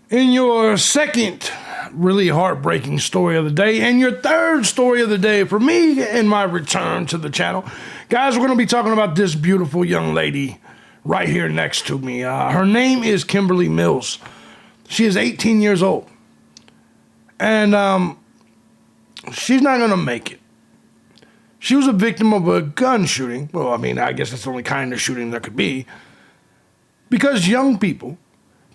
In your second really heartbreaking story of the day and your third story of the day for me in my return to the channel, guys, we're going to be talking about this beautiful young lady right here next to me. Her name is Kimberly Mills. She is 18 years old. And she's not going to make it. She was a victim of a gun shooting. Well, I mean, I guess that's the only kind of shooting there could be. Because young people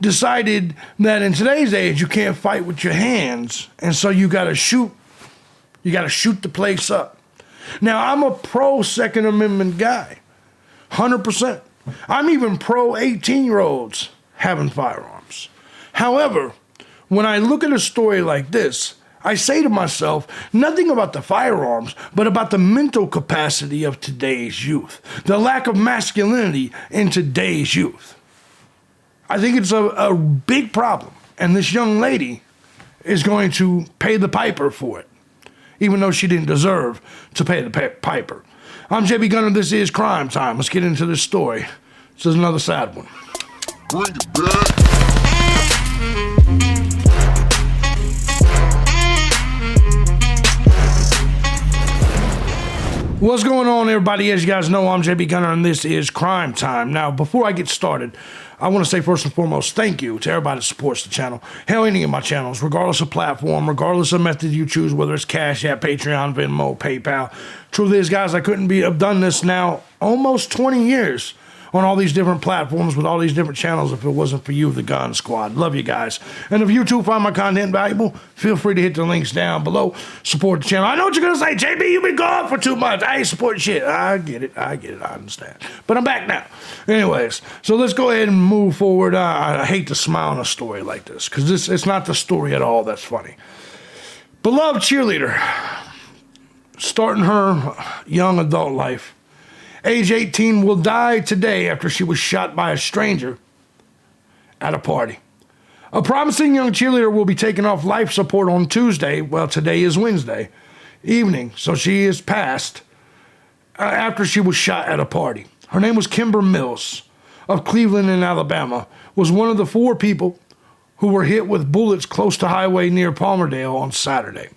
decided that in today's age, you can't fight with your hands. And so you got to shoot. You got to shoot the place up. Now, I'm a pro Second Amendment guy. 100%. I'm even pro 18-year-olds having firearms. However, when I look at a story like this, I say to myself, nothing about the firearms, but about the mental capacity of today's youth. The lack of masculinity in today's youth. I think it's a big problem. And this young lady is going to pay the piper for it, even though she didn't deserve to pay the piper. I'm JB Gunner. This is Crime Time. Let's get into this story. This is another sad one. Bring it back. What's going on, everybody? As you guys know, I'm JB Gunner, and this is Crime Time. Now, before I get started, I want to say first and foremost, thank you to everybody that supports the channel. Hell, any of my channels, regardless of platform, regardless of method you choose, whether it's Cash App, Patreon, Venmo, PayPal. Truth is, guys, I couldn't have done this now almost 20 years on all these different platforms with all these different channels if it wasn't for you, the Gun Squad. Love you guys. And if you too find my content valuable, feel free to hit the links down below. Support the channel. I know what you're going to say. JB, you've been gone for 2 months. I ain't supporting shit. I get it. I understand. But I'm back now. Anyways, so let's go ahead and move forward. I hate to smile on a story like this because it's not the story at all that's funny. Beloved cheerleader, starting her young adult life, age 18, will die today after she was shot by a stranger at a party. A promising young cheerleader will be taken off life support on Tuesday. Well, today is Wednesday evening, so she is passed after she was shot at a party. Her name was Kimber Mills of Cleveland in Alabama, was one of the 4 people who were hit with bullets close to highway near Palmerdale on Saturday.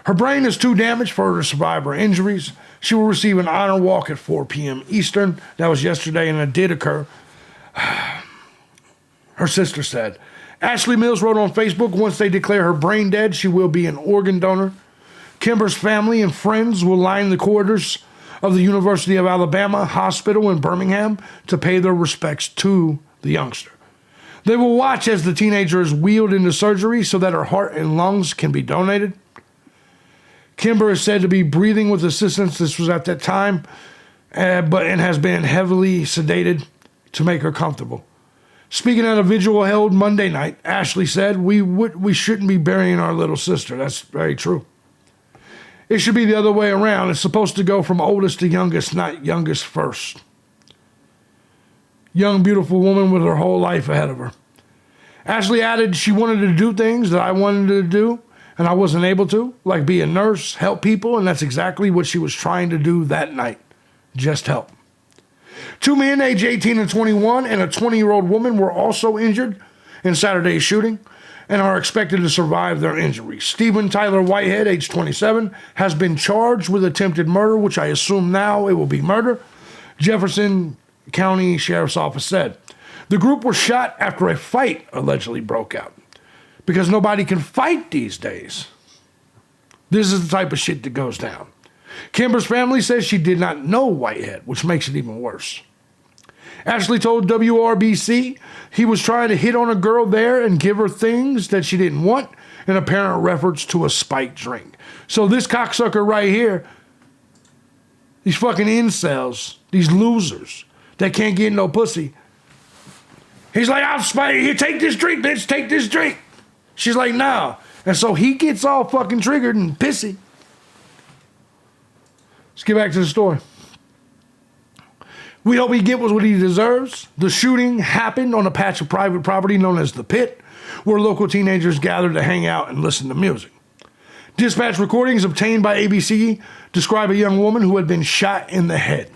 Her brain is too damaged for her to survive her injuries. She will receive an honor walk at 4 p.m. Eastern. That was yesterday, and it did occur. Her sister said, Ashley Mills wrote on Facebook, once they declare her brain dead, she will be an organ donor. Kimber's family and friends will line the corridors of the University of Alabama Hospital in Birmingham to pay their respects to the youngster. They will watch as the teenager is wheeled into surgery so that her heart and lungs can be donated. Kimber is said to be breathing with assistance. This was at that time, and has been heavily sedated to make her comfortable. Speaking at a vigil held Monday night, Ashley said, we shouldn't be burying our little sister. That's very true. It should be the other way around. It's supposed to go from oldest to youngest, not youngest first. Young, beautiful woman with her whole life ahead of her. Ashley added she wanted to do things that I wanted to do, and I wasn't able to, like be a nurse, help people, and that's exactly what she was trying to do that night. Just help. 2 men, age 18 and 21, and a 20-year-old woman were also injured in Saturday's shooting and are expected to survive their injuries. Stephen Tyler Whitehead, age 27, has been charged with attempted murder, which I assume now it will be murder, Jefferson County Sheriff's Office said. The group was shot after a fight allegedly broke out. Because nobody can fight these days. This is the type of shit that goes down. Kimber's family says she did not know Whitehead, which makes it even worse. Ashley told WRBC he was trying to hit on a girl there and give her things that she didn't want, in apparent reference to a spiked drink. So this cocksucker right here, these fucking incels, these losers that can't get no pussy, he's like, I'll spike you. Take this drink, bitch. Take this drink. She's like, nah. And so he gets all fucking triggered and pissy. Let's get back to the story. We hope he gets what he deserves. The shooting happened on a patch of private property known as The Pit, where local teenagers gathered to hang out and listen to music. Dispatch recordings obtained by ABC describe a young woman who had been shot in the head.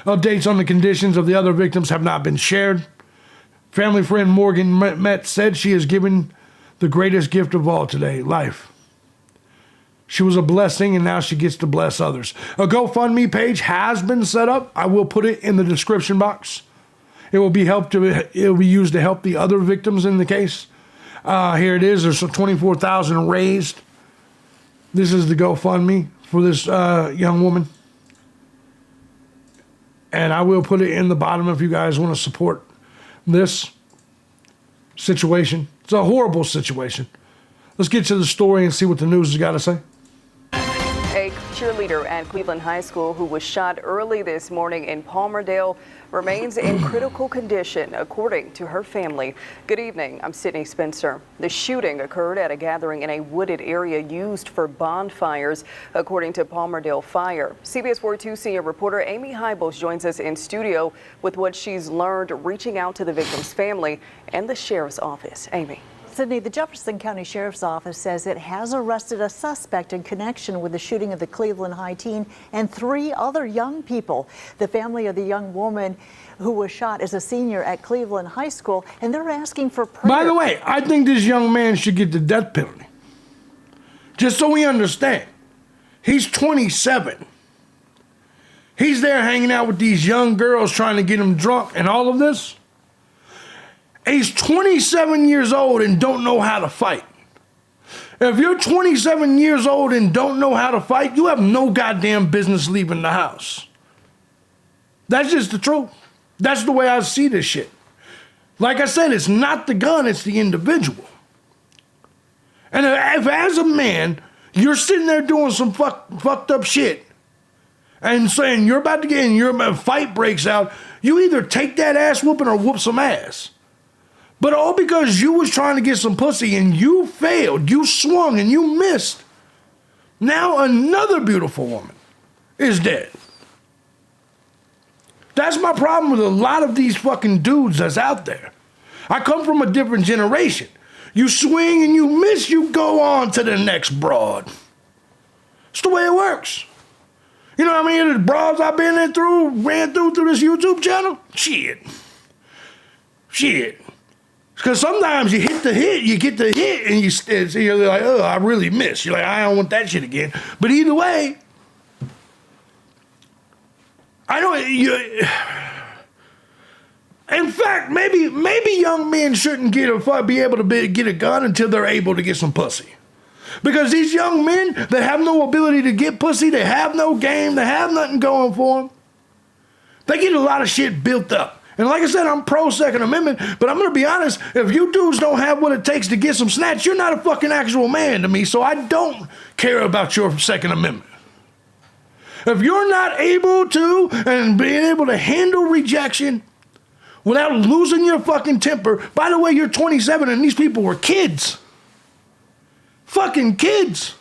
Updates on the conditions of the other victims have not been shared. Family friend Morgan Metz said she is given the greatest gift of all today, life. She was a blessing, and now she gets to bless others. A GoFundMe page has been set up. I will put it in the description box. It will be used to help the other victims in the case. Here it is. There's $24,000 raised. This is the GoFundMe for this young woman. And I will put it in the bottom if you guys want to support this situation. It's a horrible situation. Let's get to the story and see what the news has got to say. A cheerleader at Cleveland High School who was shot early this morning in Palmerdale remains in critical condition, according to her family. Good evening, I'm Sydney Spencer. The shooting occurred at a gathering in a wooded area used for bonfires, according to Palmerdale Fire. CBS 42 senior reporter Amy Hybels joins us in studio with what she's learned reaching out to the victim's family and the sheriff's office. Amy. Sydney, the Jefferson County Sheriff's Office says it has arrested a suspect in connection with the shooting of the Cleveland High teen and 3 other young people. The family of the young woman who was shot is a senior at Cleveland High School, and they're asking for prayer. By the way, I think this young man should get the death penalty. Just so we understand. He's 27. He's there hanging out with these young girls trying to get him drunk and all of this. He's 27 years old and don't know how to fight. If you're 27 years old and don't know how to fight, you have no goddamn business leaving the house. That's just the truth. That's the way I see this shit. Like I said, it's not the gun, it's the individual. And if as a man, you're sitting there doing some fucked up shit and saying you're about to get in, your fight breaks out, you either take that ass whooping or whoop some ass. But all because you was trying to get some pussy and you failed, you swung and you missed. Now another beautiful woman is dead. That's my problem with a lot of these fucking dudes that's out there. I come from a different generation. You swing and you miss, you go on to the next broad. It's the way it works. You know how many of the broads I've ran through this YouTube channel? Shit. Because sometimes you get the hit, and you're like, oh, I really missed. You're like, I don't want that shit again. But either way, in fact, maybe young men shouldn't be able to get a gun until they're able to get some pussy. Because these young men that have no ability to get pussy, they have no game, they have nothing going for them, they get a lot of shit built up. And like I said, I'm pro Second Amendment, but I'm going to be honest, if you dudes don't have what it takes to get some snatch, you're not a fucking actual man to me, so I don't care about your Second Amendment. If you're not able to and being able to handle rejection without losing your fucking temper, by the way, you're 27 and these people were kids. Fucking kids.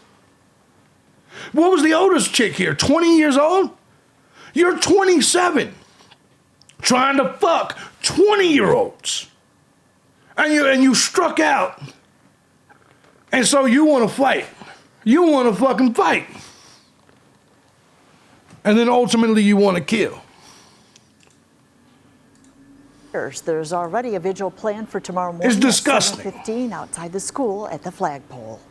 What was the oldest chick here, 20 years old? You're 27. Trying to fuck 20-year-olds. And you struck out. And so you want to fight. You want to fucking fight. And then ultimately you want to kill. There's already a vigil planned for tomorrow morning. It's disgusting. At 7:15 outside the school at the flagpole.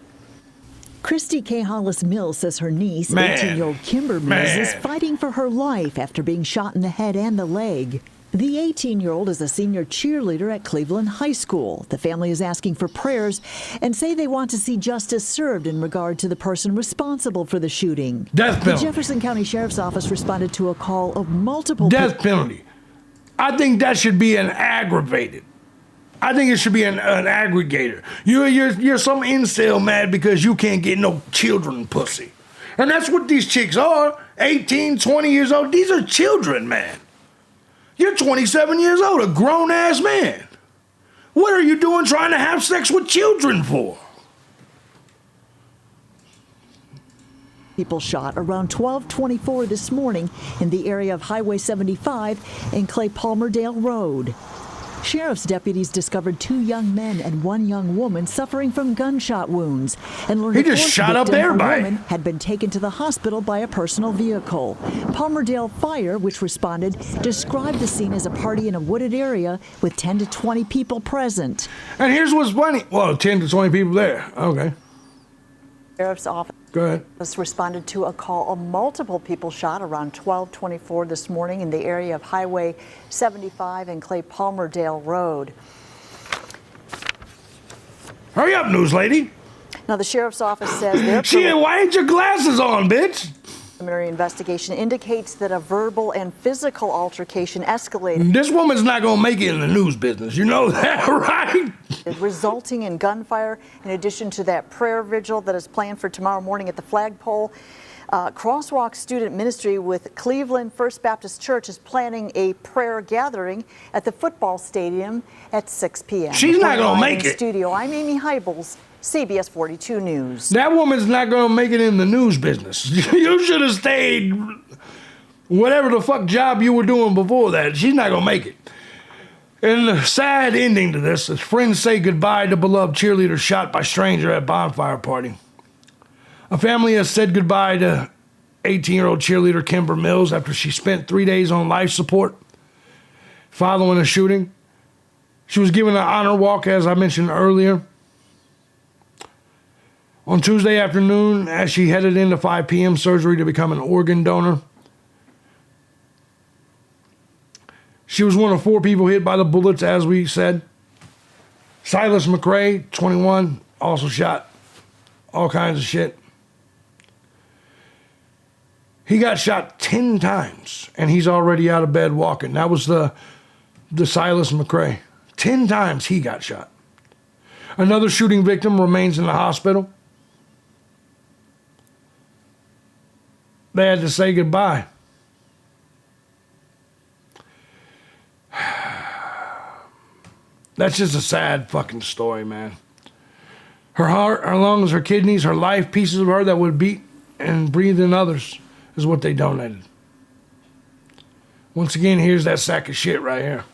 Christy K. Hollis Mills says her niece, 18-year-old Kimber Mills, is fighting for her life after being shot in the head and the leg. The 18-year-old is a senior cheerleader at Cleveland High School. The family is asking for prayers and say they want to see justice served in regard to the person responsible for the shooting. Death penalty. The Jefferson County Sheriff's Office responded to a call of multiple death penalty. I think that should be an aggravated. I think it should be an aggregator. You're some incel mad because you can't get no children pussy. And that's what these chicks are. 18, 20 years old. These are children, man. You're 27 years old, a grown-ass man. What are you doing trying to have sex with children for? People shot around 12:24 this morning in the area of Highway 75 and Clay Palmerdale Road. Sheriff's deputies discovered 2 young men and 1 young woman suffering from gunshot wounds and learned He a just fourth shot up victim, everybody. a woman, had been taken to the hospital by a personal vehicle. Palmerdale Fire, which responded, described the scene as a party in a wooded area with 10 to 20 people present. And here's what's funny. Well, 10 to 20 people there. Okay. Sheriff's office Go ahead. responded to a call of multiple people shot around 12:24 this morning in the area of Highway 75 and Clay Palmerdale Road. Hurry up, news lady. Now, the sheriff's office says their Shit, why ain't your glasses on, bitch? preliminary investigation indicates that a verbal and physical altercation escalated, This woman's not going to make it in the news business. You know that, right? resulting in gunfire. In addition to that prayer vigil that is planned for tomorrow morning at the flagpole, Crosswalk Student Ministry with Cleveland First Baptist Church is planning a prayer gathering at the football stadium at 6 p.m. She's not gonna Reporting make in it. Studio, I'm Amy Heibels, CBS 42 News. That woman's not going to make it in the news business. You should have stayed whatever the fuck job you were doing before that. She's not going to make it. And the sad ending to this is friends say goodbye to beloved cheerleader shot by stranger at bonfire party. A family has said goodbye to 18-year-old cheerleader Kimber Mills after she spent 3 days on life support following a shooting. She was given an honor walk, as I mentioned earlier, on Tuesday afternoon as she headed into 5 p.m. surgery to become an organ donor. She was one of 4 people hit by the bullets, as we said. Silas McRae, 21, also shot. All kinds of shit. He got shot 10 times, and he's already out of bed walking. That was the Silas McRae. 10 times he got shot. Another shooting victim remains in the hospital. They had to say goodbye. That's just a sad fucking story, man. Her heart, her lungs, her kidneys, her life, pieces of her that would beat and breathe in others is what they donated. Once again, here's that sack of shit right here.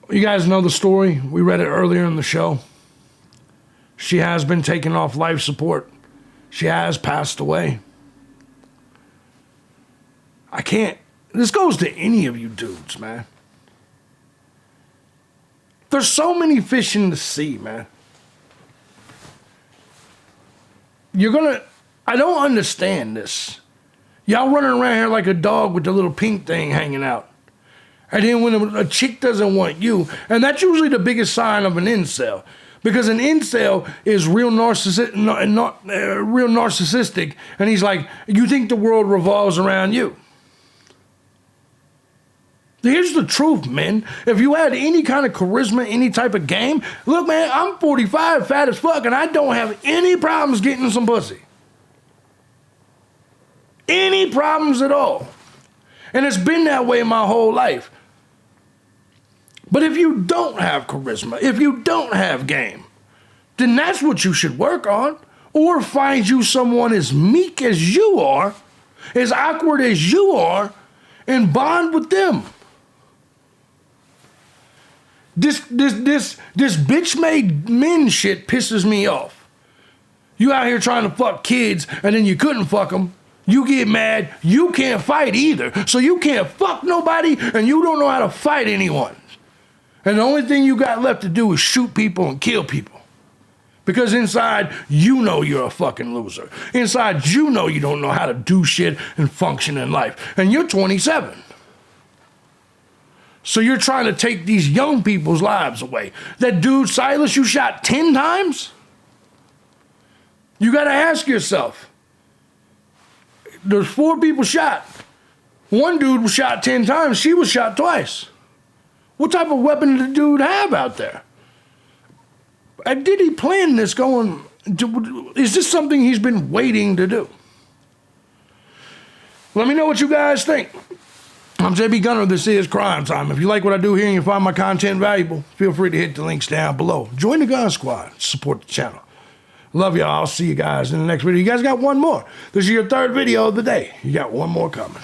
You guys know the story. We read it earlier in the show. She has been taken off life support. She has passed away. I can't. This goes to any of you dudes, man. There's so many fish in the sea, man. I don't understand this. Y'all running around here like a dog with the little pink thing hanging out. And then when a chick doesn't want you, and that's usually the biggest sign of an incel. Because an incel is real narcissistic, and he's like, you think the world revolves around you. Here's the truth, man. If you had any kind of charisma, any type of game, look, man, I'm 45, fat as fuck, and I don't have any problems getting some pussy. Any problems at all. And it's been that way my whole life. But if you don't have charisma, if you don't have game, then that's what you should work on. Or find you someone as meek as you are, as awkward as you are, and bond with them. This bitch-made men shit pisses me off. You out here trying to fuck kids, and then you couldn't fuck them. You get mad, you can't fight either. So you can't fuck nobody, and you don't know how to fight anyone. And the only thing you got left to do is shoot people and kill people. Because inside, you know you're a fucking loser. Inside, you know you don't know how to do shit and function in life. And you're 27. So you're trying to take these young people's lives away. That dude, Silas, you shot 10 times? You got to ask yourself. There's 4 people shot. One dude was shot 10 times. She was shot twice. What type of weapon did the dude have out there? Did he plan this going? Is this something he's been waiting to do? Let me know what you guys think. I'm JB Gunner. This is Crime Time. If you like what I do here and you find my content valuable, feel free to hit the links down below. Join the Gun Squad. Support the channel. Love y'all. I'll see you guys in the next video. You guys got one more. This is your 3rd video of the day. You got one more coming.